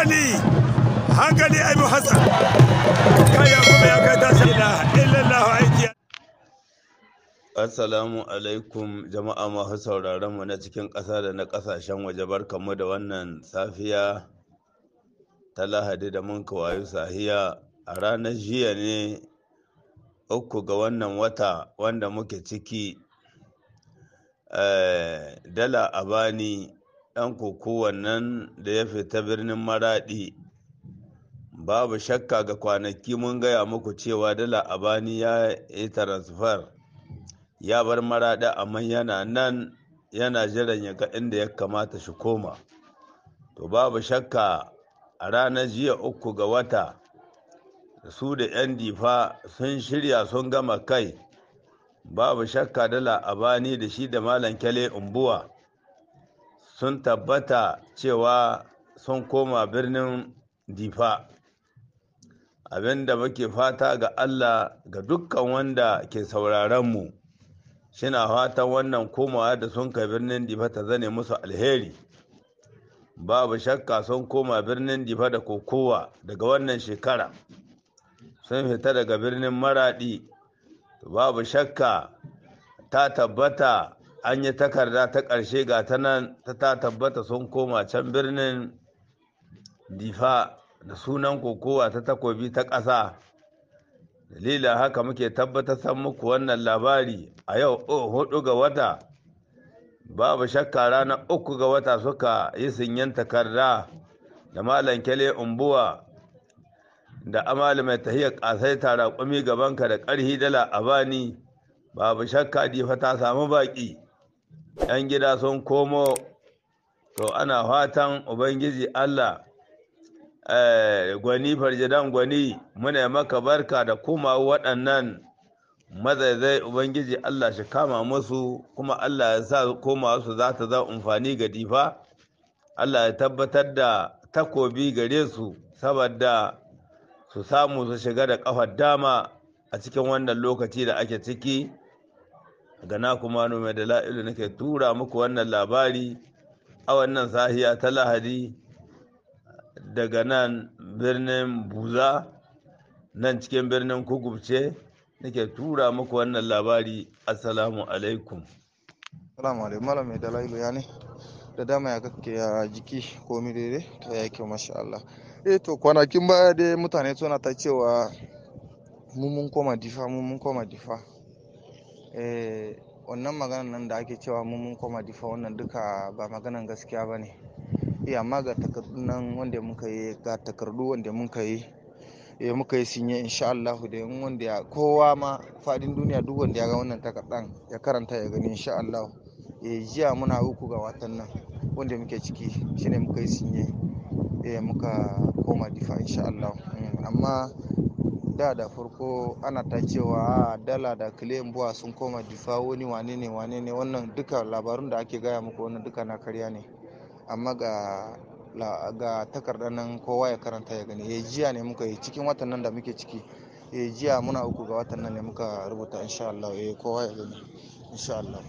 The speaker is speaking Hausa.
hankali hankali Abu Hassan kaya kuma ya kai tashi illallahu aiki. Assalamu alaikum jama'a masu sauraron mu na cikin ƙasa da na ƙasashen waje, barkanmu da wannan safiya ta Lahadi da mun kawayu sahiya a ranar jiya ne 3 ga wannan wata wanda muke ciki. Dala Abani ɗan kokowan nan da ya fita birnin Maraɗi, babu shakka ga kwanaki mun gaya muku cewa Dala Abani ya yi transfer ya bar Maraɗi, amma yana nan yana jiran ya ga inda ya kamata shi koma. To babu shakka a ranar jiya 3 ga wata su da 'yan difa sun shirya sun gama kai. Babu shakka Dala Abani da shi da Malam Kyale Umbuwa sun tabbata cewa sun koma birnin difa. Abinda muke fata ga Allah, ga dukkan wanda ke sauraron mu, shina fatan wannan komawa da sun kai birnin difa ta zane musu alheri. Babu shakka sun koma birnin difa da kokowa daga wannan shekara, sun fita daga birnin Maraɗi. Babu shakka ta tabbata an yi takarda ta ƙarshe ga ta nan ta tabbata sun koma can birnin difa da sunan kokowa ta takobi ta ƙasa. Dalilin haka muke tabbatar san muku wannan labari a yau 4 ga wata. Babu shakka ranar 3 ga wata suka yi sinyan takarda da Malam Kyale Umbuwa da Amali mai tahiyar ƙasaita raƙumi gabanka da ƙarhi Dala Abani. Babu shakka difa ta samu baƙi, 'yan gida sun komo. To ana fatan Ubangiji Allah, gwani farjidan gwani, muna maka barka da kuma waɗannan mazaizai. Ubangiji Allah shi kama musu, kuma Allah ya sa koma su za ta za amfani ga difa. Allah ya tabbatar da takobi gare su saboda su samu su shiga da ƙafar dama a cikin wannan lokaci da ake ciki. Gana kuma mai dala'ilu nake tura muku wannan labari a wannan sahiya ta Lahadi daga nan birnin Buza, nan cikin birnin Kugubce nake tura muku wannan labari. Assalamu alaikum. Assalamu alaikum. Malam mai dala'ilu ya ne da dama ya kake ya jiki komi daidai to ya kyau masha Allah. To kwanakin baya dai mutane suna ta cewa mun koma difa wannan maganan nan da ake cewa mun koma difa, wannan duka ba maganan gaskiya ba ne. Amma ga takardun nan wanda muka yi, ga takardu wanda muka yi sinye insha Allah da wanda ya kowa ma fadin duniya duk wanda ya ga wannan takardan ya karanta ya gani insha Allah. Jiya muna 3 ga watan nan wanda muke ciki shine muka yi sinye muka koma difa insha Allah. Amma da farko ana ta cewa Dala da Kyale Umbuwa sun koma difa, wani wane ne wannan duka labarun da ake gaya muku wannan duka na karya ne. Amma ga takardar nan kowa ya karanta ya gani. Jiya ne muka yi cikin watan nan da muke ciki. Jiya muna 3 ga watan nan ne muka rubuta insha Allah. Kowa ya gani insha Allah.